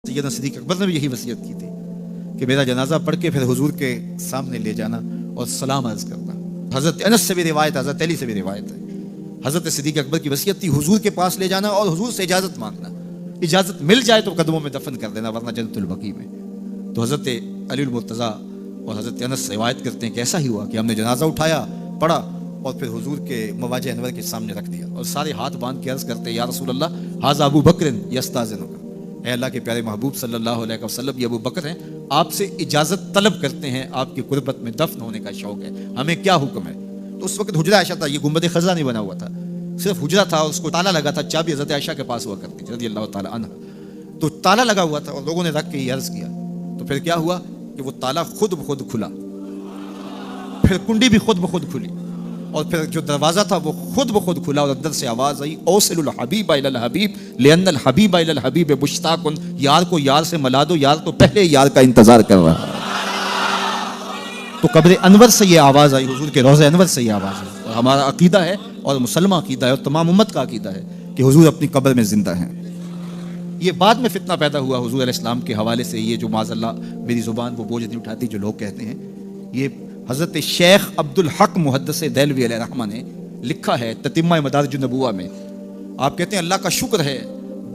سیدنا صدیق اکبر نے بھی یہی وصیت کی تھی کہ میرا جنازہ پڑھ کے پھر حضور کے سامنے لے جانا اور سلام عرض کرنا۔ حضرت انس سے بھی روایت، حضرت علی سے بھی روایت ہے، حضرت صدیق اکبر کی وصیت تھی حضور کے پاس لے جانا اور حضور سے اجازت مانگنا، اجازت مل جائے تو قدموں میں دفن کر دینا ورنہ جنت البقیع میں۔ تو حضرت علی المرتضیٰ اور حضرت انس روایت کرتے ہیں کہ ایسا ہی ہوا کہ ہم نے جنازہ اٹھایا، پڑھا اور پھر حضور کے مواجہ انور کے سامنے رکھ دیا اور سارے ہاتھ باندھ کے عرض کرتے یا رسول اللہ ھذا ابو بکر یستاذنک، اے اللہ کے پیارے محبوب صلی اللہ علیہ وسلم، یہ ابو بکر ہیں، آپ سے اجازت طلب کرتے ہیں، آپ کی قربت میں دفن ہونے کا شوق ہے، ہمیں کیا حکم ہے؟ تو اس وقت حجرہ عائشہ تھا، یہ گنبد خضرا نہیں بنا ہوا تھا، صرف حجرہ تھا، اس کو تالا لگا تھا، چابی حضرت عائشہ کے پاس ہوا کرتی تھی رضی اللہ تعالی عنہ، تو تالا لگا ہوا تھا اور لوگوں نے رکھ کے یہ عرض کیا، تو پھر کیا ہوا کہ وہ تالا خود بخود کھلا، پھر کنڈی بھی خود بخود کھلی، اور پھر جو دروازہ تھا وہ خود بخود کھلا اور اندر سے آواز آئی اوصل الحبیب الی الحبیب لان الحبیب الی الحبیب مشتاق، یار کو یار سے ملا دو، یار تو پہلے یار کا انتظار کر رہا ہے۔ تو قبر انور سے یہ آواز آئی، حضور کے روضہ انور سے یہ آواز آئی، اور ہمارا عقیدہ ہے اور مسلمہ عقیدہ ہے اور تمام امت کا عقیدہ ہے کہ حضور اپنی قبر میں زندہ ہیں۔ یہ بعد میں فتنہ پیدا ہوا حضور علیہ السلام کے حوالے سے، یہ جو معاذ اللہ میری زبان وہ بوجھ نہیں اٹھاتی جو لوگ کہتے ہیں، یہ حضرت شیخ عبد الحق محدث دہلوی علیہ رحمہ نے لکھا ہے تتمہ مدارج النبوہ میں۔ آپ کہتے ہیں اللہ کا شکر ہے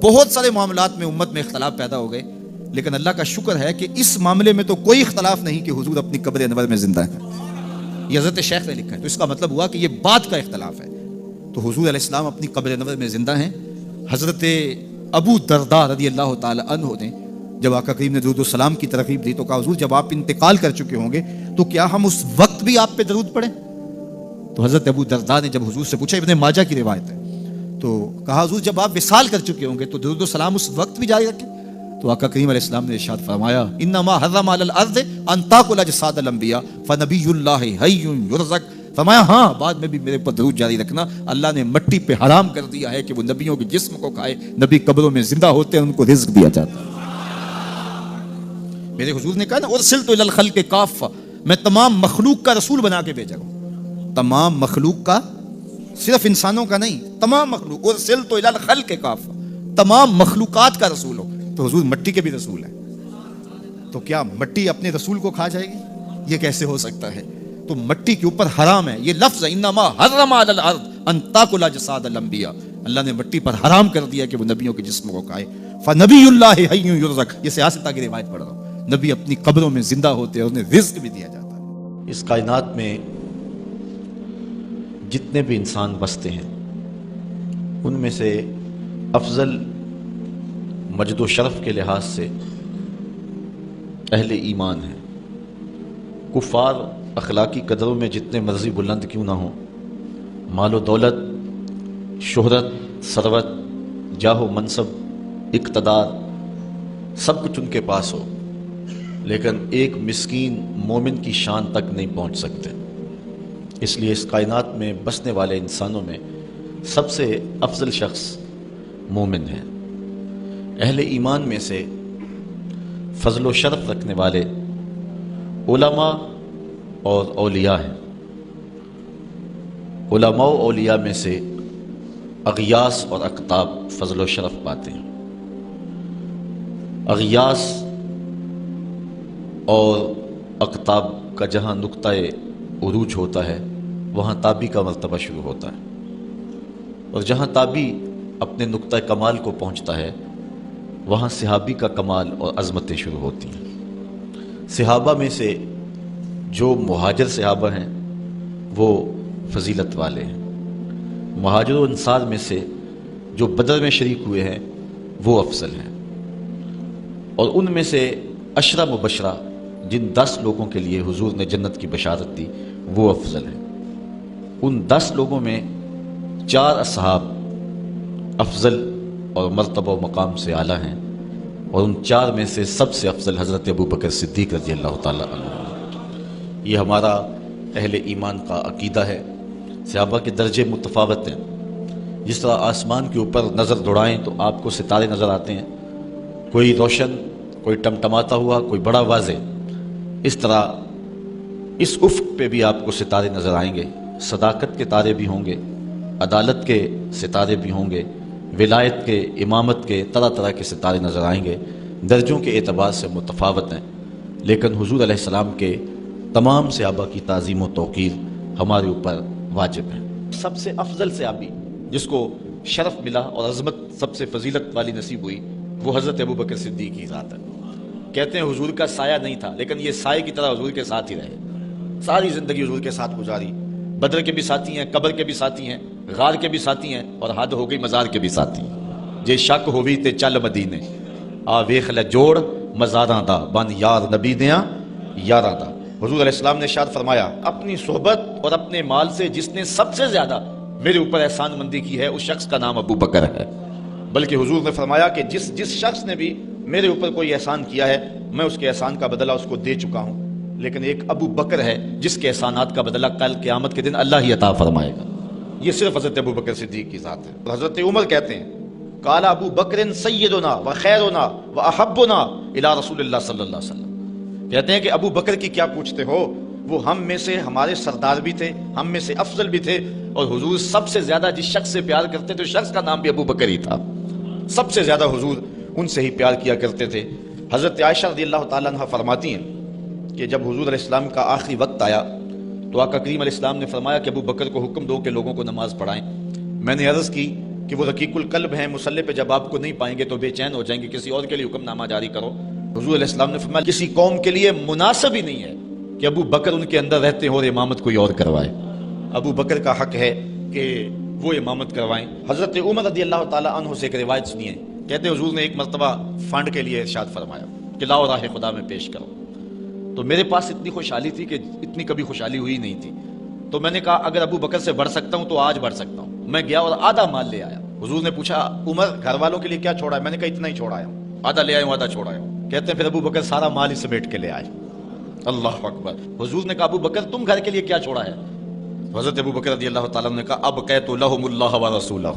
بہت سارے معاملات میں امت میں اختلاف پیدا ہو گئے، لیکن اللہ کا شکر ہے کہ اس معاملے میں تو کوئی اختلاف نہیں کہ حضور اپنی قبر انور میں زندہ ہیں۔ یہ حضرت شیخ نے لکھا ہے، تو اس کا مطلب ہوا کہ یہ بات کا اختلاف ہے، تو حضور علیہ السلام اپنی قبر انور میں زندہ ہیں۔ حضرت ابو درداء رضی اللہ تعالی عنہ نے جب آقا کریم نے درود و سلام کی ترغیب دی تو کہا حضور جب آپ انتقال کر چکے ہوں گے تو کیا ہم اس وقت بھی آپ پہ درود پڑھیں؟ تو حضرت ابو درداء نے جب حضور سے پوچھا، ابن ماجہ کی روایت ہے، تو کہا حضور جب آپ وصال کر چکے ہوں گے تو درود و سلام اس وقت بھی جاری رکھیں؟ تو آقا کریم علیہ السلام نے ارشاد فرمایا انما حرم علی الارض ان تاکل اجساد الانبیاء فنبی اللہ حی یرزق، فرمایا ہاں بعد میں بھی میرے پر درود جاری رکھنا، اللہ نے مٹی پہ حرام کر دیا ہے کہ وہ نبیوں کے جسم کو کھائے، نبی قبروں میں زندہ ہوتے ہیں ان کو رزق دیا جاتا ہے۔ میرے حضور نے کہا نا ارسلت الی الخلق کافہ، میں تمام مخلوق کا رسول بنا کے بھیجا ہوں، تمام مخلوق کا، صرف انسانوں کا نہیں، تمام مخلوق، ارسلت الی الخلق کافہ، تمام مخلوقات کا رسول ہو، تو حضور مٹی کے بھی رسول ہیں، تو کیا مٹی اپنے رسول کو کھا جائے گی؟ یہ کیسے ہو سکتا ہے؟ تو مٹی کے اوپر حرام ہے، یہ لفظ ہے انما حرم علی الارض ان تاکل اجساد الانبیاء، اللہ نے مٹی پر حرام کر دیا کہ وہ نبیوں کے جسم کو کھائے، فنبی اللہ حی یرزق، یہ سیاستہ کی روایت پڑھ رہا ہوں، نبی اپنی قبروں میں زندہ ہوتے ہیں، انہیں رزق بھی دیا جاتا ہے۔ اس کائنات میں جتنے بھی انسان بستے ہیں ان میں سے افضل مجد و شرف کے لحاظ سے اہل ایمان ہیں۔ کفار اخلاقی قدروں میں جتنے مرضی بلند کیوں نہ ہوں، مال و دولت، شہرت، ثروت، جاہ و منصب، اقتدار، سب کچھ ان کے پاس ہو، لیکن ایک مسکین مومن کی شان تک نہیں پہنچ سکتے۔ اس لیے اس کائنات میں بسنے والے انسانوں میں سب سے افضل شخص مومن ہے۔ اہل ایمان میں سے فضل و شرف رکھنے والے علماء اور اولیاء ہیں۔ علماء و اولیاء میں سے اغیاث اور اقطاب فضل و شرف پاتے ہیں۔ اغیاث اور اقطاب کا جہاں نقطۂ عروج ہوتا ہے وہاں تابی کا مرتبہ شروع ہوتا ہے، اور جہاں تابی اپنے نقطۂ کمال کو پہنچتا ہے وہاں صحابی کا کمال اور عظمتیں شروع ہوتی ہیں۔ صحابہ میں سے جو مہاجر صحابہ ہیں وہ فضیلت والے ہیں، مہاجر و انصار میں سے جو بدر میں شریک ہوئے ہیں وہ افضل ہیں، اور ان میں سے عشرہ مبشرہ جن 10 لوگوں کے لیے حضور نے جنت کی بشارت دی وہ افضل ہیں۔ ان 10 لوگوں میں 4 اصحاب افضل اور مرتبہ و مقام سے اعلیٰ ہیں، اور ان 4 میں سے سب سے افضل حضرت ابو بکر صدیق رضی اللہ تعالیٰ عنہ۔ یہ ہمارا اہل ایمان کا عقیدہ ہے۔ صحابہ کے درجے متفاوت ہیں، جس طرح آسمان کے اوپر نظر دوڑائیں تو آپ کو ستارے نظر آتے ہیں، کوئی روشن، کوئی ٹمٹماتا ہوا، کوئی بڑا واضح، اس طرح اس افق پہ بھی آپ کو ستارے نظر آئیں گے۔ صداقت کے تارے بھی ہوں گے، عدالت کے ستارے بھی ہوں گے، ولایت کے، امامت کے، طرح طرح کے ستارے نظر آئیں گے، درجوں کے اعتبار سے متفاوت ہیں، لیکن حضور علیہ السلام کے تمام صحابہ کی تعظیم و توقیر ہمارے اوپر واجب ہے۔ سب سے افضل صحابی جس کو شرف ملا اور عظمت سب سے فضیلت والی نصیب ہوئی وہ حضرت ابوبکر صدیق کی ذات ہے۔ کہتے ہیں حضور کا سایہ نہیں تھا، لیکن یہ سائے کی طرح حضور کے ساتھ ہی رہے، ساری زندگی حضور کے ساتھ گزاری۔ بدر کے بھی ساتھی ہیں، قبر کے بھی ساتھی ہیں، غار کے بھی ساتھی ہیں، اور حد ہو گئی مزار کے بھی ساتھی ہیں۔ جے شک ہووی تے چل مدینے آ ویخ لے جوڑ مزاراں دا بن یار نبی دیاں یاراں دا۔ حضور علیہ السلام نے ارشاد فرمایا اپنی صحبت اور اپنے مال سے جس نے سب سے زیادہ میرے اوپر احسان مندی کی ہے اس شخص کا نام ابو بکر ہے۔ بلکہ حضور نے فرمایا کہ جس شخص نے بھی میرے اوپر کوئی احسان کیا ہے میں اس کے احسان کا بدلہ اس کو دے چکا ہوں، لیکن ایک ابو بکر ہے جس کے احسانات کا بدلہ کل قیامت کے دن اللہ ہی عطا فرمائے گا۔ یہ صرف حضرت ابو بکر صدیق کی ذات ہے۔ حضرت عمر کہتے ہیں قال ابو بکر سیدنا و خیرنا و احبنا الی رسول اللہ صلی اللہ علیہ وسلم، کہتے ہیں کہ ابو بکر کی کیا پوچھتے ہو، وہ ہم میں سے ہمارے سردار بھی تھے، ہم میں سے افضل بھی تھے، اور حضور سب سے زیادہ جس شخص سے پیار کرتے تھے اس شخص کا نام بھی ابو بکر ہی تھا۔ سب سے زیادہ حضور ان سے ہی پیار کیا کرتے تھے۔ حضرت عائشہ رضی اللہ تعالیٰ عنہ فرماتی ہیں کہ جب حضور علیہ السلام کا آخری وقت آیا تو آقا کریم علیہ السلام نے فرمایا کہ ابو بکر کو حکم دو کہ لوگوں کو نماز پڑھائیں۔ میں نے عرض کی کہ وہ رقیق القلب ہیں، مصلی پہ جب آپ کو نہیں پائیں گے تو بے چین ہو جائیں گے، کسی اور کے لیے حکم نامہ جاری کرو۔ حضور علیہ السلام نے فرمایا کسی قوم کے لیے مناسب ہی نہیں ہے کہ ابو بکر ان کے اندر رہتے ہوں اور امامت کوئی اور کروائے، ابو بکر کا حق ہے کہ وہ امامت کروائیں۔ حضرت عمر رضی اللہ تعالیٰ عنہ سے ایک روایت سنیے، کہتے حضور نے ایک مرتبہ فنڈ کے لیے ارشاد فرمایا کہ لاؤ راہ خدا میں پیش کرو، تو میرے پاس اتنی خوشحالی تھی کہ اتنی کبھی خوشحالی ہوئی نہیں تھی، تو میں نے کہا اگر ابو بکر سے بڑھ سکتا ہوں تو آج بڑھ سکتا ہوں۔ میں گیا اور آدھا مال لے آیا۔ حضور نے پوچھا عمر گھر والوں کے لیے کیا چھوڑا ہے؟ میں نے کہا اتنا ہی چھوڑا ہے، آدھا لے آیا ہوں آدھا چھوڑا ہوں۔ کہتے ہیں پھر ابو بکر سارا مال ہی سمیٹ کے لے آئے۔ اللہ اکبر۔ حضور نے کہا ابو بکر تم گھر کے لیے کیا چھوڑا ہے؟ حضرت ابو بکر رضی اللہ تعالیٰ نے کہا اب قیت لہم اللہ و رسولہ،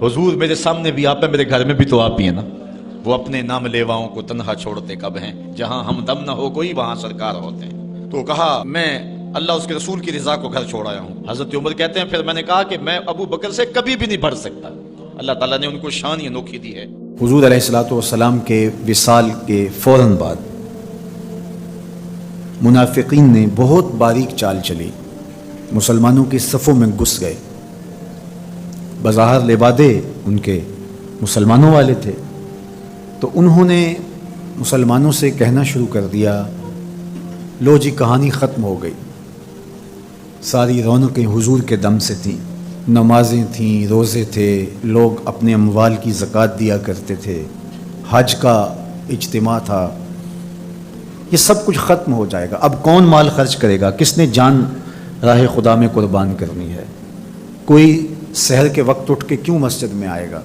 حضور میرے سامنے بھی آپ ہیں، میرے گھر میں بھی تو آپ ہی ہیں نا۔ وہ اپنے نام لیواؤں کو تنہا چھوڑتے کب ہیں، جہاں ہم دم نہ ہو کوئی وہاں سرکار ہوتے ہیں۔ تو کہا میں اللہ اس کے رسول کی رضا کو گھر چھوڑ آیا ہوں۔ حضرت عمر کہتے ہیں پھر میں نے کہا کہ میں ابو بکر سے کبھی بھی نہیں بڑھ سکتا۔ اللہ تعالیٰ نے ان کو شان ہی انوکھی دی ہے۔ حضور علیہ الصلوۃ والسلام کے وصال کے فوراً بعد منافقین نے بہت باریک چال چلی، مسلمانوں کی صفوں میں گھس گئے۔ بظاہر لبادے ان کے مسلمانوں والے تھے، تو انہوں نے مسلمانوں سے کہنا شروع کر دیا لو جی کہانی ختم ہو گئی، ساری رونقیں حضور کے دم سے تھیں، نمازیں تھیں، روزے تھے، لوگ اپنے اموال کی زکوٰۃ دیا کرتے تھے، حج کا اجتماع تھا، یہ سب کچھ ختم ہو جائے گا، اب کون مال خرچ کرے گا، کس نے جان راہ خدا میں قربان کرنی ہے، کوئی سحر کے وقت اٹھ کے کیوں مسجد میں آئے گا۔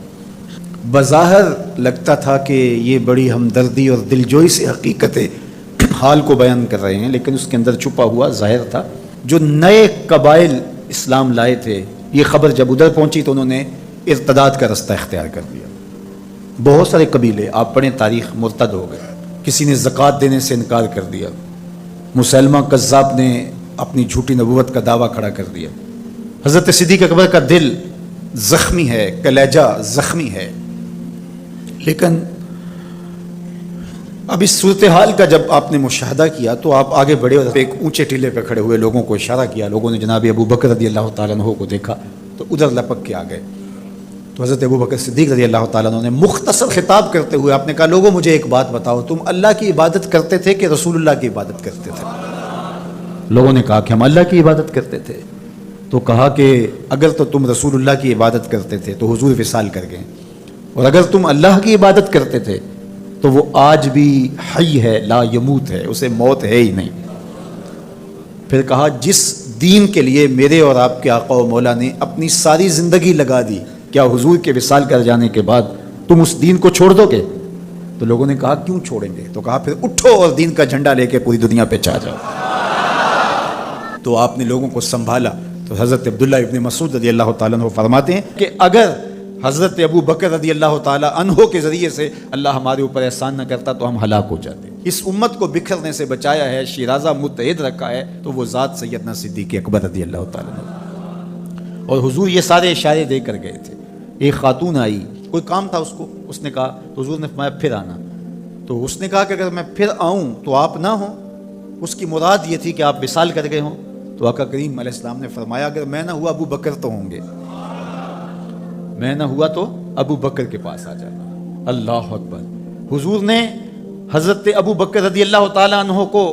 بظاہر لگتا تھا کہ یہ بڑی ہمدردی اور دلجوئی سے حقیقت حال کو بیان کر رہے ہیں، لیکن اس کے اندر چھپا ہوا ظاہر تھا۔ جو نئے قبائل اسلام لائے تھے، یہ خبر جب ادھر پہنچی تو انہوں نے ارتداد کا رستہ اختیار کر لیا۔ بہت سارے قبیلے آپ پڑھیں تاریخ مرتد ہو گئے، کسی نے زکوٰۃ دینے سے انکار کر دیا، مسلمہ کذاب نے اپنی جھوٹی نبوت کا دعویٰ کھڑا کر دیا۔ حضرت صدیق اکبر کا دل زخمی ہے، کلیجہ زخمی ہے، لیکن اب اس صورتحال کا جب آپ نے مشاہدہ کیا تو آپ آگے بڑھے اور ایک اونچے ٹیلے پہ کھڑے ہوئے لوگوں کو اشارہ کیا۔ لوگوں نے جناب ابو بکر رضی اللہ تعالیٰ عنہ کو دیکھا تو ادھر لپک کے آ گئے، تو حضرت ابو بکر صدیق رضی اللہ تعالیٰ عنہ نے مختصر خطاب کرتے ہوئے آپ نے کہا لوگوں مجھے ایک بات بتاؤ، تم اللہ کی عبادت کرتے تھے کہ رسول اللہ کی عبادت کرتے تھے؟ لوگوں نے کہا کہ ہم اللہ کی عبادت کرتے تھے۔ تو کہا کہ اگر تو تم رسول اللہ کی عبادت کرتے تھے تو حضور وصال کر گئے، اور اگر تم اللہ کی عبادت کرتے تھے تو وہ آج بھی حی ہے، لا یموت ہے، اسے موت ہے ہی نہیں۔ پھر کہا جس دین کے لیے میرے اور آپ کے آقا و مولا نے اپنی ساری زندگی لگا دی، کیا حضور کے وصال کر جانے کے بعد تم اس دین کو چھوڑ دو گے؟ تو لوگوں نے کہا کیوں چھوڑیں گے؟ تو کہا پھر اٹھو اور دین کا جھنڈا لے کے پوری دنیا پہ چھا جاؤ۔ تو آپ نے لوگوں کو سنبھالا۔ تو حضرت عبداللہ ابن مسعود رضی اللہ تعالیٰ عنہ فرماتے ہیں کہ اگر حضرت ابو بکر رضی اللہ تعالیٰ عنہ کے ذریعے سے اللہ ہمارے اوپر احسان نہ کرتا تو ہم ہلاک ہو جاتے۔ اس امت کو بکھرنے سے بچایا ہے، شیرازہ متحد رکھا ہے، تو وہ ذات سیدنا صدیق اکبر رضی اللہ تعالیٰ عنہ۔ اور حضور یہ سارے اشارے دے کر گئے تھے۔ ایک خاتون آئی، کوئی کام تھا اس کو، اس نے کہا تو حضور نے فرمایا پھر آنا، تو اس نے کہا کہ اگر میں پھر آؤں تو آپ نہ ہوں. اس کی مراد یہ تھی کہ آپ وصال کر گئے ہوں. تو آقا کریم علیہ السلام نے فرمایا اگر میں نہ ہوا ابو بکر تو ہوں گے, میں نہ ہوا تو ابو بکر کے پاس آ جانا. اللہ اکبر. حضور نے حضرت ابو بکر رضی اللہ تعالیٰ عنہ کو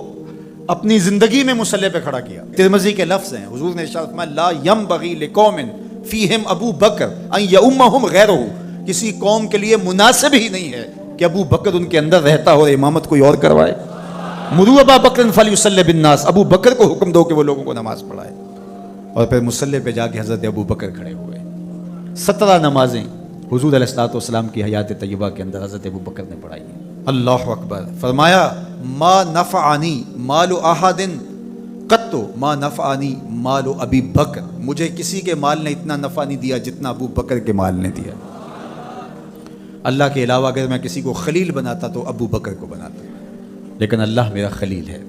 اپنی زندگی میں مصلی پہ کھڑا کیا. ترمذی کے لفظ ہیں, حضور نے ارشاد فرمایا لا ينبغي لقوم فیہم ابو بکر ان یؤمہم غیرہ, کسی قوم کے لیے مناسب ہی نہیں ہے کہ ابو بکر ان کے اندر رہتا ہو اور امامت کوئی اور کروائے. مروا ابا بکر فلیصلی بالناس, ابو بکر کو حکم دو کہ وہ لوگوں کو نماز پڑھائے. اور پھر مصلی پہ جا کے حضرت ابو بکر کھڑے ہوئے. 17 نمازیں حضور علیہ الصلوۃ والسلام کی حیات طیبہ کے اندر حضرت ابو بکر نے پڑھائی. اللہ اکبر. فرمایا ما نفعنی مال احد قط ما نفعنی مال ابی بکر, مجھے کسی کے مال نے اتنا نفع نہیں دیا جتنا ابو بکر کے مال نے دیا. اللہ کے علاوہ اگر میں کسی کو خلیل بناتا تو ابو بکر کو بناتا, لیکن اللہ میرا خلیل ہے,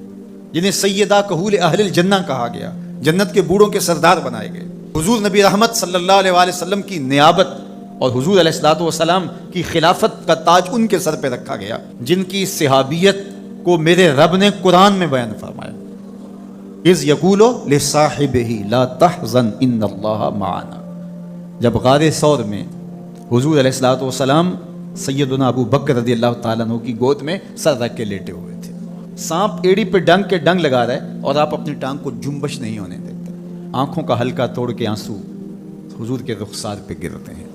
جنہیں سیدہ کہول اہل الجنہ کہا گیا, جنت کے بوڑھوں کے سردار بنائے گئے. حضور نبی رحمت صلی اللہ علیہ وآلہ وسلم کی نیابت اور حضور علیہ الصلوۃ والسلام کی خلافت کا تاج ان کے سر پہ رکھا گیا, جن کی صحابیت کو میرے رب نے قرآن میں بیان فرمایا. اذ یقول لصاحبہ لا تحزن ان اللہ معنا, جب غار ثور میں حضور علیہ الصلوۃ والسلام سیدنا ابو بکر رضی اللہ تعالیٰ عنہ کی گود میں سر رکھ کے لیٹے ہوئے تھے. سانپ ایڑی پہ ڈنگ کے ڈنگ لگا رہا ہے اور آپ اپنی ٹانگ کو جنبش نہیں ہونے دیتے. آنکھوں کا ہلکا توڑ کے آنسو حضور کے رخسار پہ گرتے ہیں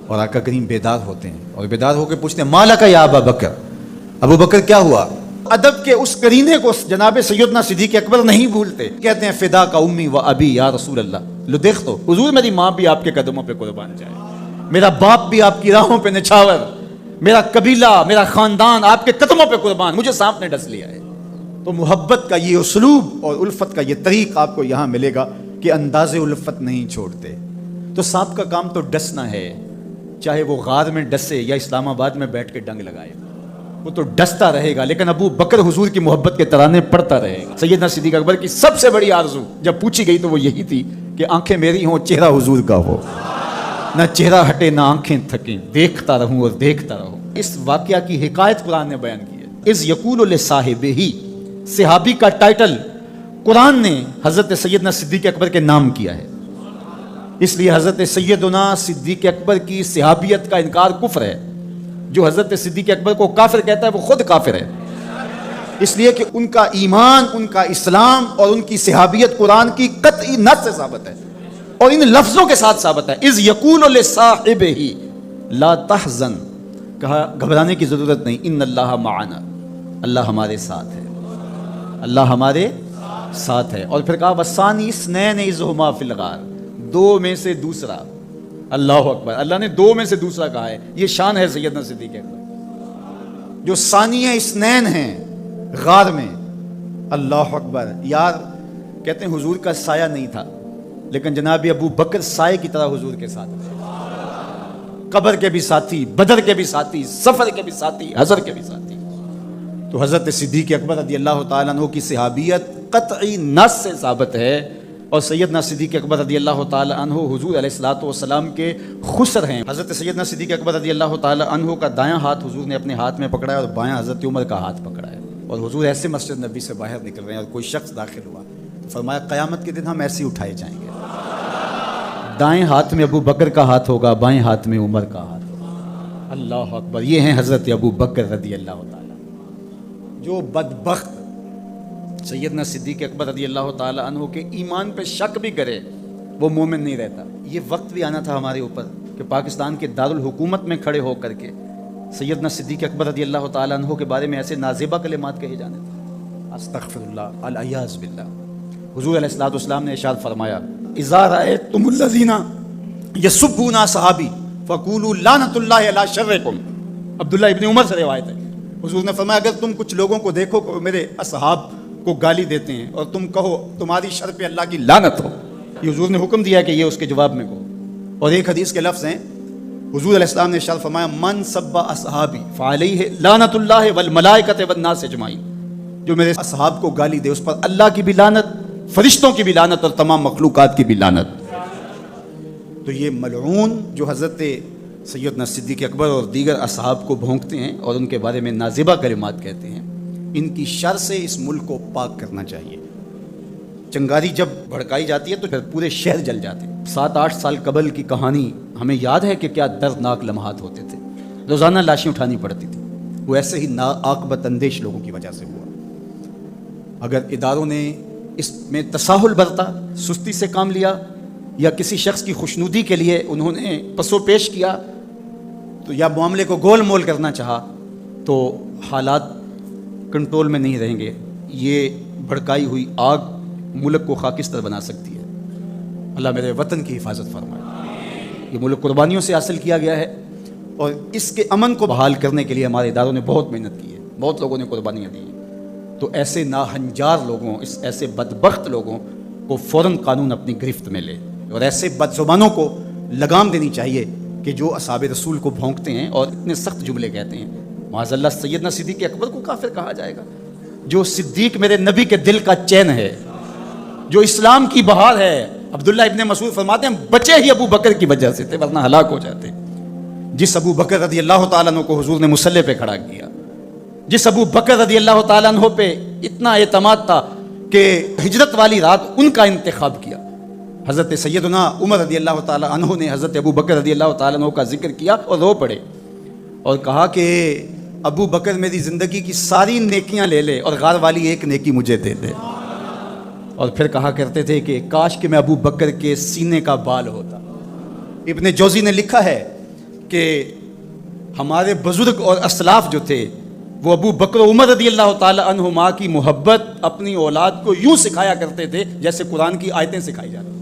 اور آقا کریم بیدار ہوتے ہیں اور بیدار ہو کے پوچھتے ہیں مالک یا ابا بکر, ابو بکر کیا ہوا؟ ادب کے اس قرینے کو جناب سیدنا صدیق اکبر نہیں بھولتے. کہتے ہیں فدا کا امی و ابی یا رسول اللہ, لو دیکھ تو حضور میری ماں بھی آپ کے قدموں پہ قربان جائے, میرا باپ بھی آپ کی راہوں پہ نچھاور, میرا قبیلہ میرا خاندان آپ کے قدموں پہ قربان, مجھے سانپ نے ڈس لیا ہے. تو محبت کا یہ اسلوب اور الفت کا یہ طریق آپ کو یہاں ملے گا کہ انداز الفت نہیں چھوڑتے. تو سانپ کا کام تو ڈسنا ہے, چاہے وہ غار میں ڈسے یا اسلام آباد میں بیٹھ کے ڈنگ لگائے, وہ تو ڈستا رہے گا. لیکن ابو بکر حضور کی محبت کے ترانے پڑھتا رہے گا. سیدنا صدیق اکبر کی سب سے بڑی آرزو جب پوچھی گئی تو وہ یہی تھی کہ آنکھیں میری ہوں چہرہ حضور کا ہو, نہ چہرہ ہٹے نہ آنکھیں تھکیں, دیکھتا رہوں اور دیکھتا رہوں. اس واقعہ کی حکایت قرآن نے بیان کی ہے. اذ یقول لصاحبہ, صحابی کا ٹائٹل قرآن نے حضرت سیدنا صدیق اکبر کے نام کیا ہے. اس لیے حضرت سیدنا صدیق اکبر کی صحابیت کا انکار کفر ہے. جو حضرت صدیق اکبر کو کافر کہتا ہے وہ خود کافر ہے, اس لیے کہ ان کا ایمان, ان کا اسلام اور ان کی صحابیت قرآن کی قطعی نص سے ثابت ہے اور ان لفظوں کے ساتھ ثابت ہے. اذ یقول لصاحبہ لا تحزن, کہا گھبرانے کی ضرورت نہیں, ان اللہ معنا, اللہ ہمارے ساتھ ہے, اللہ ہمارے ساتھ ہے. اور پھر کہا وثانی اثنین اذ ہما فی الغار, دو میں سے دوسرا. اللہ اکبر. اللہ نے دو میں سے دوسرا کہا ہے, یہ شان ہے سیدنا صدیق اکبر جو ثانی اثنین ہیں غار میں. اللہ اکبر. یار کہتے ہیں حضور کا سایہ نہیں تھا, لیکن جناب ابو بکر سائے کی طرح حضور کے ساتھ تھے. قبر کے بھی ساتھی, بدر کے بھی ساتھی, سفر کے بھی ساتھی, حضر کے بھی ساتھی. تو حضرت صدیق اکبر رضی اللہ تعالیٰ عنہ کی صحابیت قطعی نص سے ثابت ہے, اور سیدنا صدیق اکبر رضی اللہ تعالیٰ عنہ حضور علیہ الصلوۃ والسلام کے خسر ہیں. حضرت سیدنا صدیق اکبر رضی اللہ تعالیٰ عنہ کا دایاں ہاتھ حضور نے اپنے ہاتھ میں پکڑا ہے اور بایاں حضرت عمر کا ہاتھ پکڑا ہے. اور حضور ایسے مسجد نبی سے باہر نکل رہے ہیں اور کوئی شخص داخل ہوا تو فرمایا قیامت کے دن ہم ایسے ہی اٹھائے جائیں گے, دائیں ہاتھ میں ابو بکر کا ہاتھ ہوگا, بائیں ہاتھ میں عمر کا ہاتھ ہوگا. اللہ اکبر. یہ ہیں حضرت ابو بکر رضی اللہ تعالیٰ. جو بدبخت سیدنا صدیق اکبر رضی اللہ تعالیٰ عنہ کے ایمان پہ شک بھی کرے وہ مومن نہیں رہتا. یہ وقت بھی آنا تھا ہمارے اوپر کہ پاکستان کے دارالحکومت میں کھڑے ہو کر کے سیدنا صدیق اکبر رضی اللہ تعالیٰ عنہ کے بارے میں ایسے نازیبہ کلمات کہے جانے تھے. استغفر اللہ, العیاذ باللہ. حضور علیہ الصلوۃ والسلام نے ارشاد فرمایا اذا رأیتم الذین یسبون اصحابی فقولوا لعنۃ اللہ علی شرکم. عبداللہ ابن عمر سے روایت ہے. حضور نے فرمایا اگر تم کچھ لوگوں کو دیکھو کہ میرے اصحاب کو گالی دیتے ہیں اور تم کہو تمہاری شر پہ اللہ کی لعنت ہو, یہ حضور نے حکم دیا کہ یہ اس کے جواب میں کہو. اور ایک حدیث کے لفظ ہیں, حضور علیہ السلام نے ارشاد فرمایا من سب اصحابی فعلیہ لعنت اللہ والملائکۃ والناس اجمعین. جو میرے اصحاب کو گالی دے اس پر اللہ کی بھی لعنت, فرشتوں کی بھی لعنت اور تمام مخلوقات کی بھی لعنت. تو یہ ملعون جو حضرت سیدنا صدیق اکبر اور دیگر اصحاب کو بھونکتے ہیں اور ان کے بارے میں نازیبہ کلمات کہتے ہیں، ان کی شر سے اس ملک کو پاک کرنا چاہیے۔ چنگاری جب بھڑکائی جاتی ہے تو پھر پورے شہر جل جاتے ہیں۔ 7-8 سال قبل کی کہانی ہمیں یاد ہے کہ کیا دردناک لمحات ہوتے تھے، روزانہ لاشیں اٹھانی پڑتی تھی، وہ ایسے ہی ناعاقبت اندیش لوگوں کی وجہ سے ہوا۔ اگر اداروں نے اس میں تساہل برتا، سستی سے کام لیا، یا کسی شخص کی خوشنودی کے لیے انہوں نے پسو پیش کیا تو یا معاملے کو گول مول کرنا چاہا، تو حالات کنٹرول میں نہیں رہیں گے۔ یہ بھڑکائی ہوئی آگ ملک کو خاکستر بنا سکتی ہے۔ اللہ میرے وطن کی حفاظت فرمائے۔ یہ ملک قربانیوں سے حاصل کیا گیا ہے، اور اس کے امن کو بحال کرنے کے لیے ہمارے اداروں نے بہت محنت کی ہے، بہت لوگوں نے قربانیاں دی ہیں۔ تو ایسے ناہنجار لوگوں، ایسے بدبخت لوگوں کو فوراً قانون اپنی گرفت میں لے، اور ایسے بد زبانوں کو لگام دینی چاہیے کہ جو اصحاب رسول کو بھونکتے ہیں اور اتنے سخت جملے کہتے ہیں۔ معاذ اللہ سیدنا صدیق اکبر کو کافر کہا جائے گا؟ جو صدیق میرے نبی کے دل کا چین ہے، جو اسلام کی بہار ہے۔ عبداللہ ابن مسعود فرماتے ہیں بچے ہی ابو بکر کی وجہ سے تھے، ورنہ ہلاک ہو جاتے۔ جس ابو بکر رضی اللہ تعالیٰ عنہ کو حضور نے مصلی پہ کھڑا کیا، جس ابو بکر رضی اللہ تعالیٰ عنہ پہ اتنا اعتماد تھا کہ ہجرت والی رات ان کا انتخاب کیا۔ حضرت سیدنا عمر رضی اللہ تعالیٰ عنہ نے حضرت ابو بکر رضی اللہ تعالیٰ عنہ کا ذکر کیا اور رو پڑے، اور کہا کہ ابو بکر میری زندگی کی ساری نیکیاں لے لے اور غار والی ایک نیکی مجھے دے دے۔ اور پھر کہا کرتے تھے کہ کاش کہ میں ابو بکر کے سینے کا بال ہوتا۔ ابن جوزی نے لکھا ہے کہ ہمارے بزرگ اور اسلاف جو تھے وہ ابو بکر و عمر رضی اللہ تعالی عنہما کی محبت اپنی اولاد کو یوں سکھایا کرتے تھے جیسے قرآن کی آیتیں سکھائی جاتی۔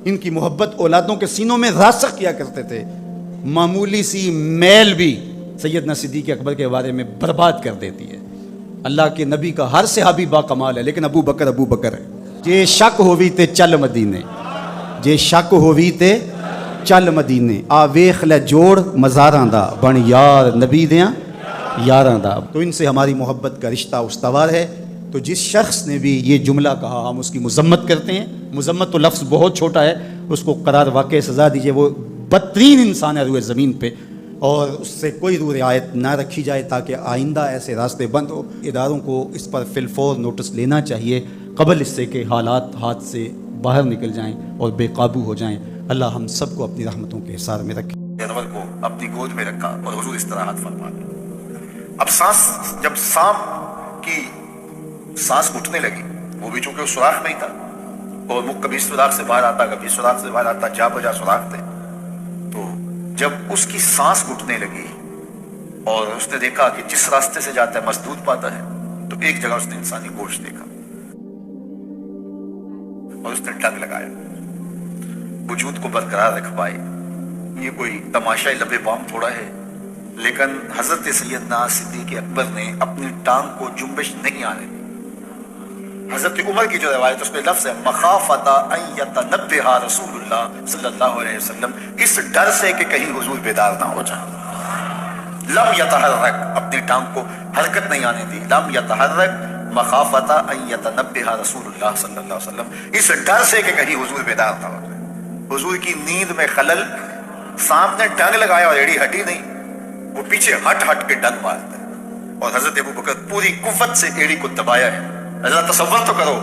ان کی محبت اولادوں کے سینوں میں راسخ کیا کرتے تھے۔ معمولی سی میل بھی سیدنا صدیق اکبر کے بارے میں برباد کر دیتی ہے۔ اللہ کے نبی کا ہر صحابی با کمال ہے، لیکن ابو بکر ہے۔ جے شک ہووی تے چل مدینے، جے شک ہووی تے چل مدینے، آ ویخ لے جوڑ مزاراں دا، بن یار نبی دیاں یاراں دا۔ تو ان سے ہماری محبت کا رشتہ استوار ہے۔ تو جس شخص نے بھی یہ جملہ کہا ہم اس کی مذمت کرتے ہیں۔ مذمت تو لفظ بہت چھوٹا ہے، اس کو قرار واقع سزا دیجئے۔ وہ بدترین انسان ہے روئے زمین پہ، اور اس سے کوئی رو رعایت نہ رکھی جائے تاکہ آئندہ ایسے راستے بند ہو۔ اداروں کو اس پر فی الفور نوٹس لینا چاہیے قبل اس سے کہ حالات ہاتھ سے باہر نکل جائیں اور بے قابو ہو جائیں۔ اللہ ہم سب کو اپنی رحمتوں کے حصار میں رکھے۔ جانور کو اپنی گود میں رکھا اور حضور استراحت فرما دی۔ اب سانس، جب سانپ کی سانس اٹھنے لگی، وہ بھی چونکہ اس سوراخ میں ہی تھا، اور وہ کبھی سوراخ سے باہر آتا کبھی سوراخ سے باہر آتا، جا بجا سوراخ تھے۔ تو جب اس کی سانس گھٹنے لگی اور اس نے دیکھا کہ جس راستے سے جاتا ہے مسدود پاتا ہے، تو ایک جگہ اس نے انسانی گوشت دیکھا اور اس نے ڈنگ لگایا وجود کو برقرار رکھ پائے۔ یہ کوئی تماشائی لبے بام تھوڑا ہے، لیکن حضرت سیدنا صدیق اکبر نے اپنی ٹانگ کو جنبش نہیں آنے دی۔ حضرت عمر کی جو روایت اس میں لفظ ہے مخافۃ ان یتنبہ رسول اللہ صلی اللہ علیہ وسلم، اس ڈر سے کہ کہیں حضور بیدار نہ ہو جائے۔ لم یتحرک، اپنی ٹانگ کو حرکت نہیں آنے دی۔ لم یتحرک مخافۃ ان یتنبہ رسول اللہ صلی اللہ علیہ وسلم، اس ڈر سے کہ کہیں حضور بیدار نہ ہو جائے۔ حضور کی نیند میں خلل، سانپ نے ڈنگ لگایا اور ایڑی ہٹی نہیں، وہ پیچھے ہٹ ہٹ کے ڈنگ مارتا ہے، اور حضرت ابو بکر پوری قوت سے ایڑی کو دبایا ہے۔ حضرت تصور تو کرو،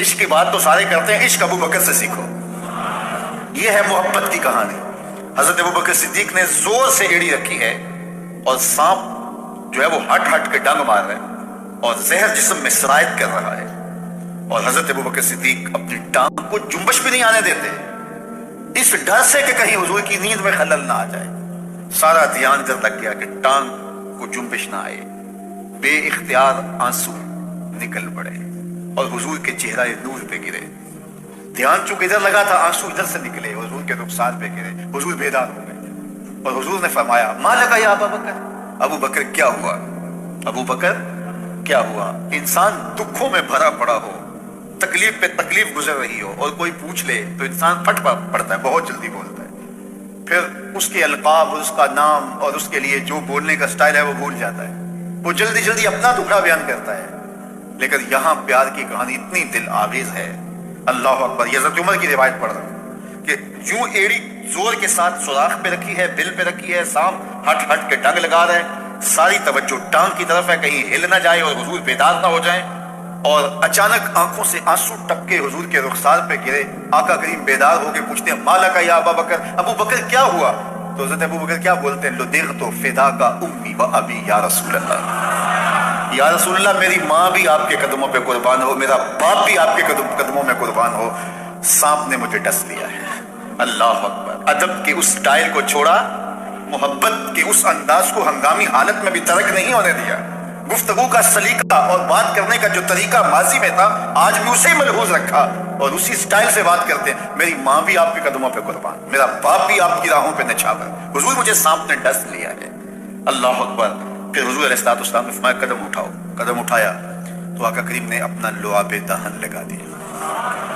عشق کی بات تو سارے کرتے ہیں، عشق ابو بکر سے سیکھو۔ یہ ہے محبت کی کہانی۔ حضرت ابو بکر صدیق نے زور سے ایڑی رکھی ہے، اور سانپ جو ہے وہ ہٹ ہٹ کے ڈنگ مار رہا ہے اور زہر جسم میں سرایت کر رہا ہے، اور حضرت ابو بکر صدیق اپنی ٹانگ کو جنبش بھی نہیں آنے دیتے، اس ڈر سے کہ کہیں حضور کی نیند میں خلل نہ آ جائے۔ سارا دھیان ادھر لگ گیا کہ ٹانگ کو جنبش نہ آئے۔ بے اختیار آنسو نکل پڑے اور حضور کے چہرہ نور پہ گرے۔ دھیان چونکہ ادھر لگا تھا، آنسو ادھر سے نکلے، حضور کے رخسار پہ گرے، حضور بیدار ہو گئے، اور حضور نے فرمایا ما لکا یا ابا بکر، ابو بکر کیا ہوا؟ ابو بکر کیا ہوا؟ انسان دکھوں میں بھرا پڑا ہو، تکلیف پہ تکلیف گزر رہی ہو، اور کوئی پوچھ لے تو انسان پھٹ پڑتا ہے، بہت جلدی بولتا ہے، پھر اس کے القاب اور اس کا نام اور اس کے لیے جو بولنے کا سٹائل ہے وہ بھول جاتا ہے، وہ جلدی جلدی اپنا دکھڑا بیان کرتا ہے۔ لیکن یہاں پیار کی کہانی اتنی دل آویز ہے، اللہ اکبر۔ یہ حضرت عمر کی روایت پڑھ رہا ہوں کہ یوں ایڑی زور کے ساتھ سوراخ پہ رکھی ہے، بل پہ رکھی ہے، سام ہٹ ہٹ کے ڈنگ لگا رہے ہیں، ساری توجہ ٹانگ کی طرف ہے کہیں ہل نہ جائے اور حضور بیدار نہ ہو جائیں، اور اچانک آنکھوں سے آنسو ٹپکے حضور کے رخسار پہ گرے۔ آقا کریم بیدار ہو کے پوچھتے ہیں مالک یا ابا بکر، ابو بکر کیا ہوا؟ تو حضرت ابو بکر کیا بولتے ہیں؟ لدغت فداک امی و ابی یا رسول اللہ، یا رسول اللہ میری ماں بھی آپ کے قدموں پہ قربان ہو، میرا باپ بھی آپ کے قدموں میں قربان ہو، سانپ نے مجھے ڈس لیا ہے۔ اللہ اکبر، ادب کے اس سٹائل کو چھوڑا، محبت کے اس انداز کو ہنگامی حالت میں بھی ترک نہیں ہونے دیا، گفتگو کا سلیقہ اور بات کرنے کا جو طریقہ ماضی میں تھا آج بھی اسے ملحوظ رکھا اور اسی سٹائل سے بات کرتے ہیں۔ میری ماں بھی آپ کے قدموں پہ قربان، میرا باپ بھی آپ کی راہوں پہ نچھاور، حضور مجھے سانپ نے ڈس لیا ہے۔ اللہ اکبر۔ پھر حضور علیہ السلام نے فرمایا قدم اٹھاؤ، قدم اٹھایا تو آقا کریم نے اپنا لعاب دہن لگا دیا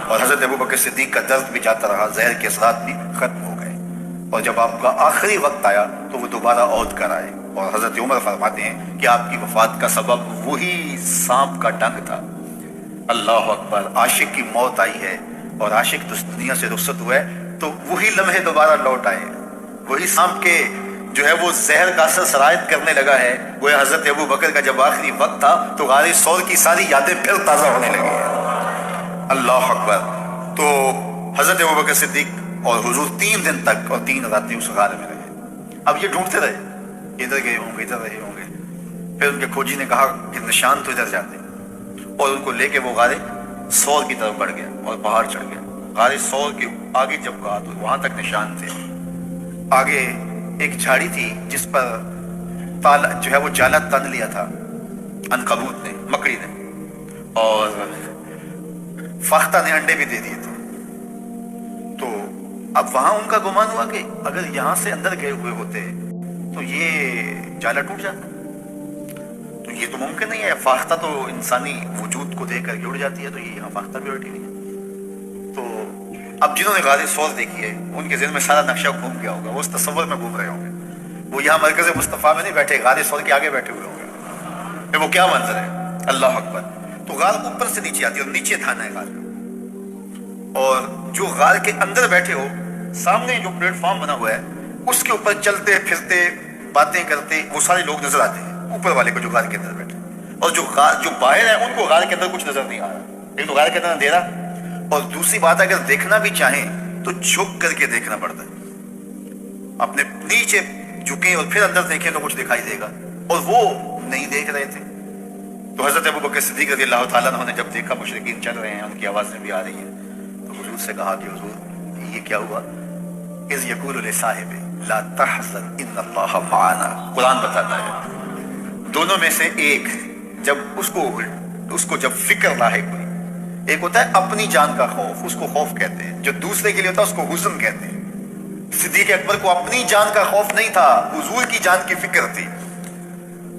اور حضرت ابوبکر صدیق کا درد بھی جاتا رہا، زہر کے اثرات بھی ختم ہو گئے، اور جب آپ کا آخری وقت آیا تو وہ دوبارہ عود کر آئے، اور حضرت عمر فرماتے ہیں کہ آپ کی وفات کا سبب وہی سانپ کا ڈنگ تھا۔ اللہ اکبر۔ عاشق کی موت آئی ہے اور عاشق دنیا سے رخصت ہوا ہے تو وہی لمحے دوبارہ لوٹ آئے، وہی سانپ کے جو ہے وہ زہر کا اثر سرایت کرنے لگا ہے۔ وہ حضرت ابو بکر کا جب آخری وقت تھا تو غار ثور کی ساری یادیں پھر تازہ ہونے لگی ہیں۔ اللہ اکبر۔ تو حضرت ابو بکر صدیق اور حضور 3 دن تک اور 3 راتیں اس غار میں رہے۔ اب یہ ڈھونڈتے رہے، ادھر گئے ہوں گے، ادھر رہے ہوں گے۔ پھر ان کے کھوجی نے کہا کہ نشان تو ادھر جاتے، اور ان کو لے کے وہ غار ثور کی طرف بڑھ گیا اور پہاڑ چڑھ گیا۔ غار ثور کے آگے جب گیا تو وہاں تک نشان تھے، آگے ایک جھاڑی تھی جس پر تالا جو ہے وہ جالا تن لیا تھا عنکبوت نے، مکڑی نے، اور فاختہ نے انڈے بھی دے دیے تھے۔ تو اب وہاں ان کا گمان ہوا کہ اگر یہاں سے اندر گئے ہوئے ہوتے تو یہ جالا ٹوٹ جاتا، تو یہ تو ممکن نہیں ہے، فاختہ تو انسانی وجود کو دیکھ کر کے اڑ جاتی ہے، تو یہ یہاں فاختہ بھی اڑتی نہیں ہے۔ تو اب جنہوں نے غار ثور دیکھی ہے ان کے ذہن میں سارا نقشہ گھوم گیا ہوگا، وہ اس تصور میں گھوم رہے ہوں گے، وہ یہاں مرکز مصطفیٰ میں نہیں بیٹھے، غار ثور کے آگے بیٹھے ہوئے ہوں گے، پھر وہ کیا منظر ہے۔ اللہ اکبر۔ تو غار اوپر سے نیچے آتی ہے اور نیچے تھانا ہے غار، اور جو غار کے اندر بیٹھے ہو سامنے جو پلیٹ فارم بنا ہوا ہے اس کے اوپر چلتے پھرتے باتیں کرتے وہ سارے لوگ نظر آتے ہیں اوپر والے کو جو غار کے اندر بیٹھے، اور جو باہر ہیں ان کو غار کے اندر کچھ نظر نہیں آ رہا، ایک تو غار کے اندر اندھیرا، اور دوسری بات اگر دیکھنا بھی چاہیں تو جھک کر کے دیکھنا پڑتا ہے، اپنے نیچے جھکیں اور پھر اندر دیکھیں تو کچھ دکھائی دے گا، اور وہ نہیں دیکھ رہے تھے۔ تو حضرت ابو بکر صدیق رضی اللہ تعالیٰ عنہ نے جب دیکھا مشرکین چل رہے ہیں، ان کی آوازیں بھی آ رہی ہیں، تو حضور سے کہا کہ حضور یہ کیا ہوا؟ اذ یقول لصاحب لا تحزن ان اللہ معنا، قرآن بتاتا ہے دونوں میں سے ایک جب اس کو جب فکر لاحق ہوئی، ایک ہوتا ہے اپنی جان کا خوف، اس کو خوف کہتے ہیں، جو دوسرے کے لیے ہوتا ہے اس کو حزن کہتے ہیں۔ صدیق اکبر کو اپنی جان کا خوف نہیں تھا، حضور کی جان کی فکر تھی،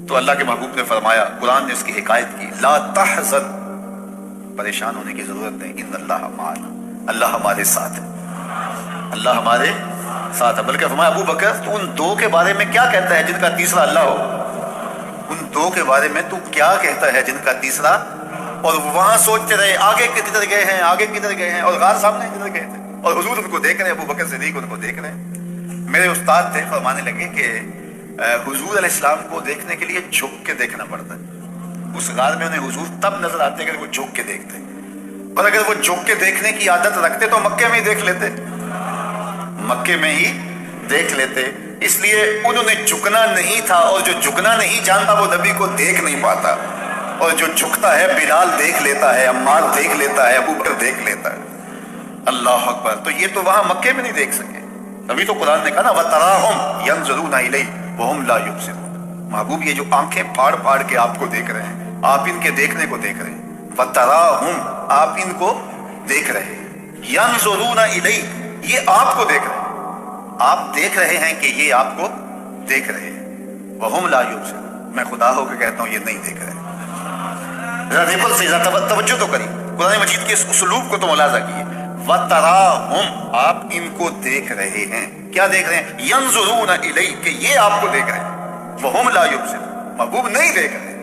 تو اللہ کے محبوب نے فرمایا، قرآن نے اس کی حکایت کی، لا تحزن، پریشان ہونے کی ضرورت نہیں، ان اللہ معنا، اللہ ہمارے ساتھ ہے، اللہ ہمارے ساتھ ہے۔ بلکہ فرمایا ابو بکر تو ان 2 کے بارے میں کیا کہتا ہے جن کا تیسرا اللہ ہو، ان 2 کے بارے میں تو کیا کہتا ہے جن کا تیسرا؟ اور وہاں سوچتے رہے آگے کدھر گئے ہیں، آگے کدھر گئے ہیں، اور غار سامنے کدھر گئے تھے، اور حضور ان کو دیکھ رہے ہیں، ابو بکر صدیق ان کو دیکھ رہے ہیں۔ میرے استاد تھے، فرمانے لگے کہ حضور علیہ السلام کو دیکھنے کے لیے جھک کے دیکھنا پڑتا ہے، اس غار میں انہیں حضور تب نظر آتے کہ وہ جھک کے دیکھتے، اور اگر وہ جھک کے دیکھنے کی عادت رکھتے تو مکے میں ہی دیکھ لیتے، مکے میں ہی دیکھ لیتے، اس لیے انہوں نے جھکنا نہیں تھا، اور جو جھکنا نہیں جانتا وہ نبی کو دیکھ نہیں پاتا، اور جو جھکتا ہے بلال دیکھ لیتا ہے، عمار دیکھ لیتا ہے، ابو بکر دیکھ لیتا ہے۔ اللہ اکبر۔ تو یہ تو وہاں مکے میں نہیں دیکھ سکے، ابھی تو قرآن نے کہا نا وَتَرَاهُمْ يَنْظُرُونَ إِلَيْهِ وَهُمْ لَا يُبْصِرُونَ، محبوب یہ جو آنکھیں پھاڑ پھاڑ کے آپ کو دیکھ رہے ہیں، آپ ان کے دیکھنے کو دیکھ رہے ہیں، وَتَرَاهُمْ، آپ ان کو دیکھ رہے ہیں، يَنْظُرُونَ إِلَيْهِ، یہ آپ کو دیکھ رہے ہیں، آپ دیکھ رہے ہیں کہ یہ آپ کو دیکھ رہے ہیں، وَهُمْ لَا يُبْصِرُونَ، میں خدا ہو کے کہتا ہوں یہ نہیں دیکھ رہے۔ ذرا ریپل سے ذرا توجہ تو کریے، قرآن مجید کے اس اسلوب کو تو ملاحظہ کیے، وَتَرَاهُمْ، آپ ان کو دیکھ رہے ہیں، کیا دیکھ رہے ہیں؟ يَنْظُرُونَ إِلَيْهِ، کہ یہ آپ کو دیکھ رہے ہیں، وَهُمْ لَا يُبْصِرُونَ، محبوب نہیں دیکھ رہے،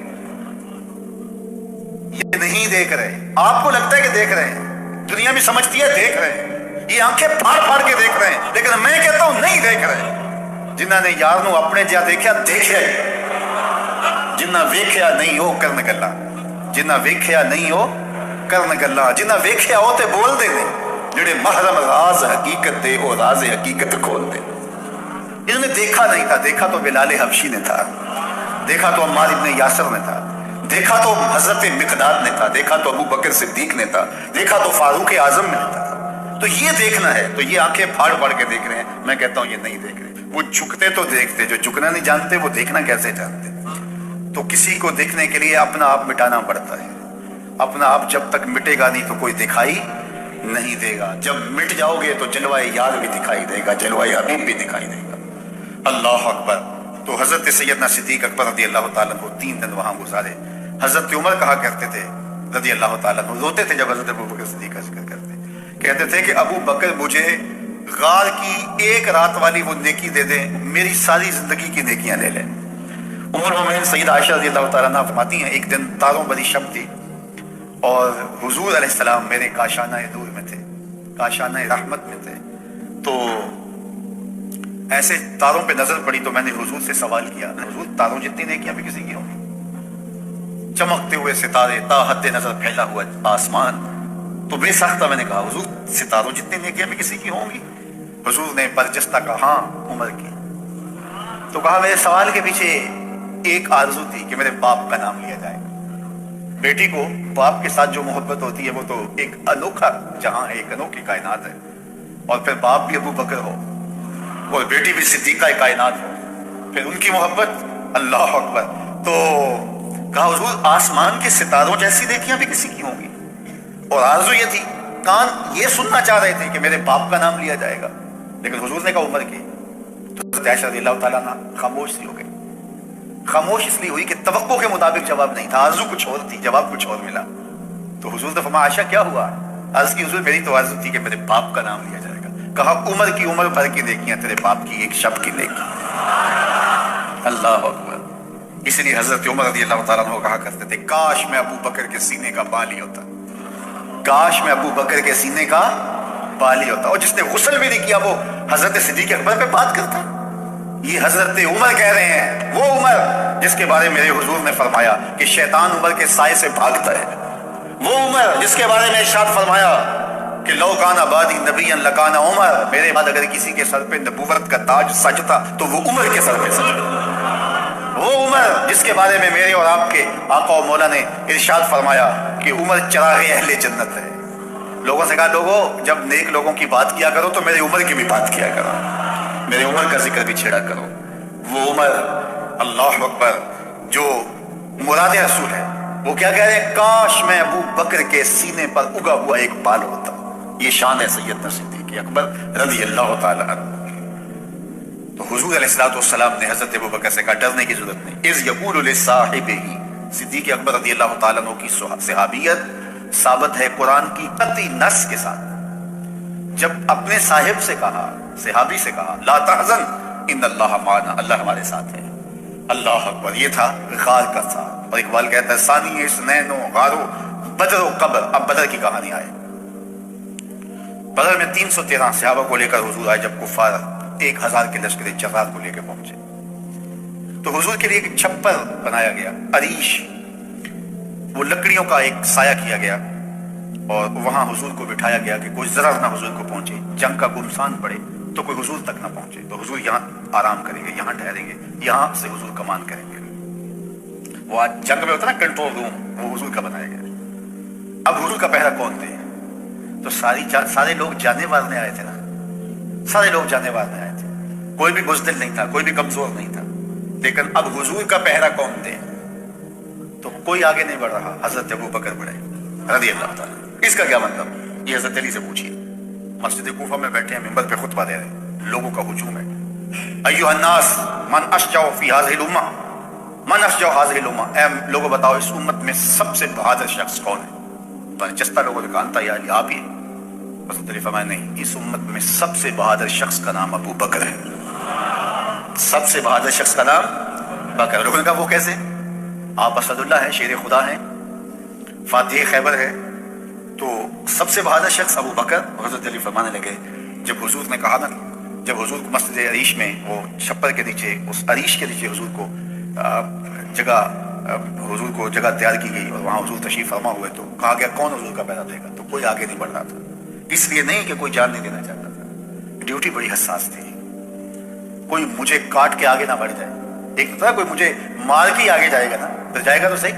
یہ نہیں دیکھ رہے، آپ کو لگتا ہے کہ دیکھ رہے ہیں، دنیا بھی سمجھتی ہے دیکھ رہے ہیں، یہ آنکھیں پھاڑ پھاڑ کے دیکھ رہے ہیں، لیکن میں کہتا ہوں نہیں دیکھ رہے۔ جنہاں نے یار نو اپنے جا دیکھا دیکھے، جنہاں ویکھیا نہیں ہو کرن گلا، جنہاں ویکھیا نہیں ہو کرن گلا، جنہاں ویکھیا ہو تے بول دے نہیں، جڑے محرم راز حقیقت دے وہ راز حقیقت کھول دے۔ انہوں نے دیکھا نہیں تھا، دیکھا تو بلال حبشی نے تھا، دیکھا تو عمار ابن یاسر نے تھا، دیکھا تو حضرت مقداد نے تھا، دیکھا تو ابو بکر صدیق نے تھا، دیکھا تو فاروق اعظم نے تھا۔ تو یہ دیکھنا ہے، تو یہ آنکھیں پھاڑ پھاڑ کے دیکھ رہے ہیں، میں کہتا ہوں یہ نہیں دیکھ رہے۔ وہ جھکتے تو دیکھتے، جو جھکنا نہیں جانتے وہ دیکھنا کیسے جانتے؟ تو کسی کو دیکھنے کے لیے اپنا آپ مٹانا پڑتا ہے، اپنا آپ جب تک مٹے گا نہیں تو کوئی دکھائی نہیں دے گا، جب مٹ جاؤ گے تو جلوہ یار بھی دکھائی دے گا، جلوہ حبیب بھی دکھائی دے گا۔ اللہ اکبر۔ تو حضرت سیدنا صدیق اکبر رضی اللہ تعالیٰ عنہ 3 دن وہاں گزارے۔ حضرت عمر کہا کرتے تھے رضی اللہ تعالیٰ عنہ، روتے تھے جب حضرت ابو بکر صدیق کا ذکر کرتے، کہتے تھے کہ ابو بکر مجھے غار کی ایک رات والی وہ نیکی دے دیں، میری ساری زندگی کی نیکیاں لے لیں۔ عمر مومنین سیدہ عائشہ رضی اللہ تعالیٰ عنہ فرماتی ہیں ایک دن تاروں بھری شب تھی اور حضور علیہ السلام میرے کاشانہ نور میں تھے، کاشانہ رحمت میں تھے، تو ایسے تاروں پہ نظر پڑی تو میں نے حضور سے سوال کیا، حضور تاروں جتنی نیکیاں بھی کسی کی ہوں گی؟ چمکتے ہوئے ستارے، تا حد نظر پھیلا ہوا آسمان، تو بے ساختہ میں نے کہا حضور ستاروں جتنی نیکیاں بھی کسی کی ہوں گی؟ حضور نے برجستہ کہا ہاں عمر کی۔ تو کہا میرے سوال کے پیچھے ایک آرزو تھی کہ میرے باپ کا نام لیا جائے۔ بیٹی کو باپ کے ساتھ جو محبت ہوتی ہے وہ تو ایک انوکھا جہاں ہے، ایک انوکھی کائنات ہے، اور پھر باپ بھی ابو بکر ہو اور بیٹی بھی صدیقہ کائنات ہو، پھر ان کی محبت، اللہ اکبر۔ تو کہا حضور آسمان کے ستاروں جیسی نیکیاں بھی کسی کی ہوں گی؟ اور آرزو یہ تھی، کان یہ سننا چاہ رہے تھے کہ میرے باپ کا نام لیا جائے گا، لیکن حضور نے کہا عمر کی۔ تو حضرت عائشہ رضی اللہ تعالیٰ عنہ خاموش سی ہو گئی۔ خاموش اس لیے ہوئی کہ توقع کے مطابق جواب نہیں تھا، آرزو کچھ اور تھی، جواب کچھ اور ملا۔ تو حضور نے فرمایا عائشہ کیا ہوا؟ عرض کی حضور میری تو آرزو تھی کہ میرے باپ کا نام لیا جائے گا۔ کہا عمر کی عمر بھر کی نیکیاں تیرے باپ کی ایک شب کی نیکی۔ اللہ اکبر۔ اس لیے حضرت عمر رضی اللہ تعالیٰ عنہ کہا کرتے تھے کاش میں ابو بکر کے سینے کا بالی ہوتا، کاش میں ابو بکر کے سینے کا بالی ہوتا۔ اور جس نے غسل بھی نہیں کیا وہ حضرت صدیق اکبر پہ بات کرتا۔ یہ حضرت عمر کہہ رہے ہیں، وہ عمر جس کے بارے میں میرے حضور نے فرمایا کہ شیطان عمر کے سائے سے بھاگتا ہے، وہ عمر جس کے بارے میں ارشاد فرمایا کہ لو کان بعدی نبی لکان عمر، میرے بعد اگر کسی کے سر پہ نبوت کا تاج سجتا تو وہ عمر کے سر پہ سجتا، وہ عمر جس کے بارے میں میرے اور آپ کے آقا و مولا نے ارشاد فرمایا کہ عمر چراغ اہل جنت ہے۔ لوگوں سے کہا لوگوں جب نیک لوگوں کی بات کیا کرو تو میری عمر کی بھی بات کیا کرو، میرے عمر کا ذکر بھی چھیڑا کرو۔ وہ عمر اللہ اکبر جو مراد رسول ہے، وہ کیا کہہ رہے ہیں؟ کاش میں ابو بکر کے سینے پر اگا ہوا ایک بال ہوتا۔ یہ شان ہے سیدنا صدیق اکبر رضی اللہ تعالیٰ عنہ۔ تو حضور علیہ السلام نے حضرت ابو بکر سے کہا ڈرنے کی ضرورت نہیں۔ اذ یقول لصاحبہ، صدیق اکبر رضی اللہ تعالیٰ عنہ کی صحابیت ثابت ہے قرآن کی قطعی نص کے ساتھ۔ جب اپنے صاحب سے کہا، صحابی سے کہا لا تحزن ان اللہ معنا، اللہ ہمارے ساتھ ہے۔ اللہ اکبر۔ یہ تھا غار کا ساتھ، اور اقبال کہتا ہے ثانی اثنین غارو بدر و قبر۔ اب بدر کی کہانی آئے۔ بدر میں 313 صحابہ کو لے کر حضور آئے جب کفار 1000 کے لشکر جرار کو لے کے پہنچے، تو حضور کے لیے ایک چھپر بنایا گیا، عریش، وہ لکڑیوں کا ایک سایہ کیا گیا، اور وہاں حضور کو بٹھایا گیا کہ کوئی ضرر نہ حضور کو پہنچے، جنگ کا گمسان پڑے تو کوئی حضور تک نہ پہنچے، تو حضور یہاں آرام کریں گے، یہاں ٹھہریں گے، یہاں سے حضور کمان کریں گے۔ وہ آج جنگ میں ہوتا نا کنٹرول روم، وہ حضور کا بنایا گیا۔ اب حضور کا پہرا کون دے؟ تو سارے لوگ جانے مارنے آئے تھے نا، سارے لوگ جانے مارنے آئے تھے، کوئی بھی بزدل نہیں تھا، کوئی بھی کمزور نہیں تھا، لیکن اب حضور کا پہرا کون دے؟ تو کوئی آگے نہیں بڑھ رہا، حضرت ابو بکر بڑھے رضی اللہ تعالیٰ۔ اس کا کیا مطلب؟ یہ حضرت علی سے پوچھیے، مسجد کوفہ میں بیٹھے ہیں، منبر پہ خطبہ دے رہے ہیں، لوگوں کا ہجوم ہے۔ ایھا الناس من اشجع فی هذه الامہ، من اشجع هذه الامہ، اے لوگوں بتاؤ اس امت میں سب سے بہادر شخص کون ہے؟ برجستہ لوگوں نے کہا انت یا علی، آپ ہی؟ حضرت علی فرمایا نہیں، اس امت میں سب سے بہادر شخص کا نام ابو بکر ہے، سب سے بہادر شخص کا نام بکر۔ لوگوں نے کہا وہ کیسے؟ آپ اسد اللہ ہیں، شیر خدا ہیں، فاتح خیبر ہے، تو سب سے بہادر شخص ابو بکر. حضرت علی فرمانے لگے جب حضور نے کہا نا، جب حضور کو مسجد عریش میں وہ چھپر کے نیچے، اس عریش کے نیچے حضور کو جگہ تیار کی گئی اور وہاں حضور تشریف فرما ہوئے، تو کہا گیا کون حضور کا پیرا دے گا، تو کوئی آگے نہیں بڑھ رہا تھا. اس لیے نہیں کہ کوئی جان نہیں دینا چاہتا تھا، ڈیوٹی بڑی حساس تھی. کوئی مجھے کاٹ کے آگے نہ بڑھ جائے. ایک تھا کوئی مجھے مار کے آگے جائے گا نا، پھر جائے گا تو صحیح.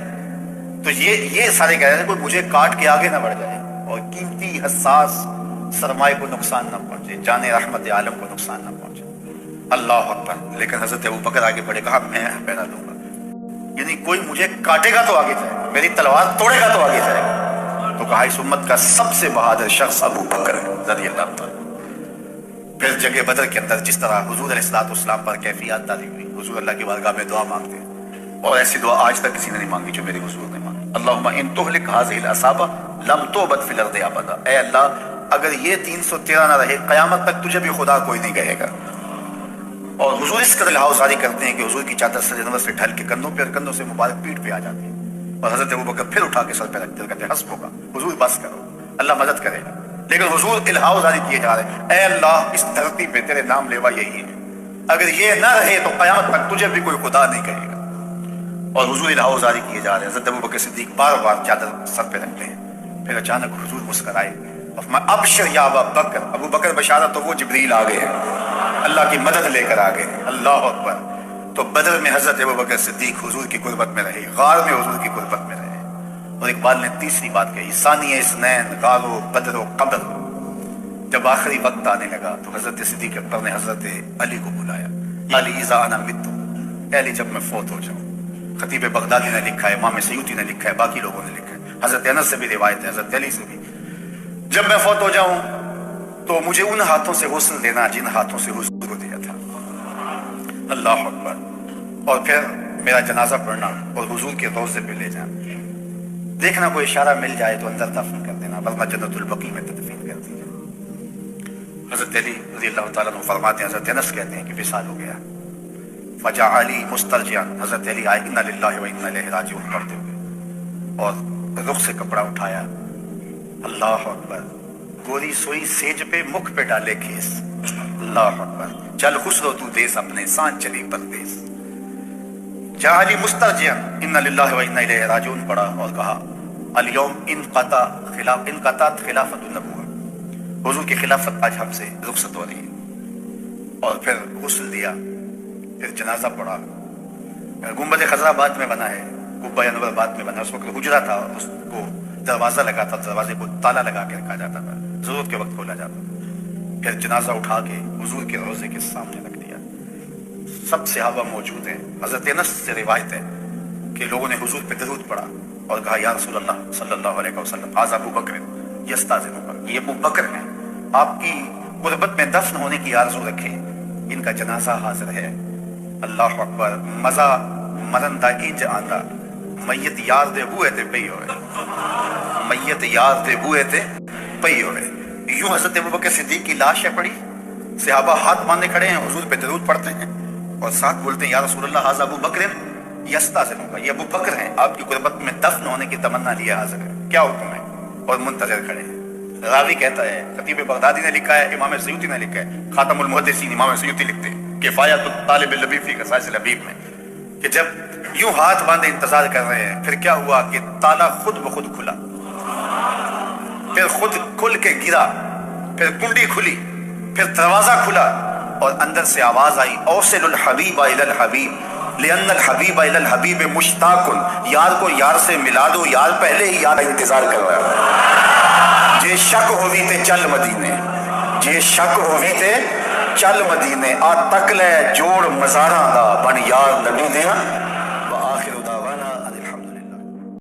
تو یہ سارے کہہ رہے ہیں کوئی مجھے کاٹ کے آگے نہ بڑھ جائے اور قیمتی حساس سرمائے کو نقصان نہ پہنچے، جان رحمت عالم کو نقصان نہ پہنچے. اللہ اکبر. لیکن حضرت ابو بکر آگے بڑھے، کہا میں پیرا دوں گا، یعنی کوئی مجھے کاٹے گا تو آگے جائے گا، میری تلوار توڑے گا تو آگے جائے گا. تو کہا اس امت کا سب سے بہادر شخص ابو بکر رضی اللہ تعالیٰ. پھر جگہ بدر کے اندر جس طرح حضور علیہ السلام پر کیفیات تاری ہوئی، حضور اللہ کی بارگاہ میں دعا مانگتے ہیں، اور ایسی دعا آج تک کسی نے نہیں مانگی جو میرے حضور نے مانگی. اللہم ان تہلک هذه العصابہ لم تعبد فی الارض ابدا. اے اللہ اگر یہ 313 نہ رہے قیامت تک تجھے بھی خدا کوئی نہیں کہے گا. اور حضور اس قدر لحاظاری کرتے ہیں کہ حضور کی چادر سر انور سے ڈھل کے کندھوں پہ اور کندھوں سے مبارک پیٹھ پہ آ جاتی ہے، اور حضرت ابوبکر پھر اٹھا کے سر پہ رکھتے ہیں، کہتے ہیں حسب ہوگا حضور بس کرو، اللہ مدد کرے گا. لیکن حضور الہاؤ جاری کیے جا رہے ہیں، اے اللہ اس دھرتی پہ تیرے نام لیوا یہی ہے، اگر یہ نہ رہے تو قیامت تک تجھے بھی کوئی خدا نہیں کہے گا. اور حضور الہاؤ جاری کیے جا رہے ہیں. حضرت ابوبکر صدیق بار بار چادر سر پہ رکھتے ہیں. پھر اچانک حضور مسکرائے اور فرمایا ابشر یا ابا بکر. ابو بکر بشارت تو وہ جبریل آ گئے ہیں، اللہ کی مدد لے کر آ گئے. اللہ اکبر. تو بدر میں حضرت ابوبکر صدیق حضور کی قربت میں رہے، غار میں حضور کی قربت میں رہے. اور اقبال نے تیسری بات کہی، ثانی اثنین غار و بدر و قبر. جب آخری وقت آنے لگا تو حضرت صدیق اکبر نے حضرت علی کو بلایا. علی اذا انا مت، اے علی جب میں فوت ہو جاؤں. خطیب بغدادی نے لکھا ہے، امام سیوطی نے لکھا ہے، باقی لوگوں نے لکھا ہے، حضرت انس سے بھی روایت ہے، حضرت علی سے بھی، جب میں فوت ہو جاؤں تو مجھے ان ہاتھوں سے غسل دینا جن ہاتھوں سے حضور کو دیا تھا. اللہ اکبر. اور پھر میرا جنازہ پڑھنا اور حضور کے روضے پہ لے جانا. دیکھنا کوئی اشارہ مل جائے تو اندر دفن کر دینا، ورنہ جنت البقیع میں تدفین کر دینا. حضرت علی رضی اللہ تعالیٰ عنہ فرماتے ہیں، حضرت انس کہتے ہیں کہ وصال ہو گیا. فجاء علی مسترجعا، حضرت علی آئے انا للہ و انا الیہ راجعون پڑھتے ہوئے اور رخ سے کپڑا اٹھایا. اللہ اکبر. گوری سوئی سیج پہ مکھ پہ ڈالے کھیس. اللہ اکبر. چل خوش رو تو دیس اپنے سان چلی پردیس. جاء علی مسترجعا انا للہ و انا الیہ راجعون پڑھا اور کہا الیوم انقطعت خلافت النبوہ، حضور کی خلافت آج ہم سے رخصت ہو رہی ہے. اور پھر غسل دیا، پھر جنازہ پڑھا. گنبد خضرا بعد میں بنا ہے، قبہ انور بعد میں بنا. اس وقت حجرہ تھا، اس کو دروازہ لگا تھا، دروازے کو تالا لگا کے رکھا جاتا تھا، ضرورت کے وقت کھولا جاتا تھا. پھر جنازہ اٹھا کے حضور کے روضے کے سامنے رکھ دیا. سب صحابہ موجود ہیں. حضرت انس سے روایت ہے کہ لوگوں نے حضور پہ درود پڑھا اور کہا یا رسول اللہ صلی اللہ علیہ وسلم ھذا ابو بکر یستاذنک، یہ ابو بکر ہیں، آپ کی قربت میں دفن ہونے کی آرزو رکھیں، ان کا جنازہ حاضر ہے. اللہ اکبر. مزہ مرندہ انج آندہ میت یار دے بوئے تے پئی ہوئے، میت یار دے بوئے تے پئی ہوئے. یوں حضرت ابوبکر صدیق کی لاش ہے پڑی، صحابہ ہاتھ باندھے کھڑے ہیں، حضور پہ درود پڑھتے ہیں اور ساتھ بولتے ہیں یا رسول اللہ ھذا ابو بکر یستاذنک، یہ ابو بکر ہیں، آپ کی قربت میں دفن ہونے کی تمنا لیے حاضر ہے، کیا حکم ہے؟ اور منتظر کھڑے ہیں. راوی کہتا ہے، خطیب بغدادی نے لکھا ہے، امام سیوطی نے لکھا ہے، خاتم المحدثین امام سیوطی لکھتے ہیں کفایت الطالب اللبیب فی خصائص اللبیب میں، کہ جب یوں ہاتھ باندھے انتظار کر رہے ہیں، پھر کیا ہوا کہ تالا خود بخود کھلا، پھر خود کھل کے گرا، پھر کنڈی کھلی، پھر دروازہ کھلا اور اندر سے آواز آئی اوصل الحبیب الی الحبیب لأن الحبیب الی الحبیب مشتاق، یار کو یار سے ملا دو، یار پہلے ہی یار انتظار کر رہا ہے. جے شک ہوئی تے چل مدینے، جے شک ہوئی تے چل مدینے، آ تک لے جوڑ مزاراں دا بن یار نبی دیاں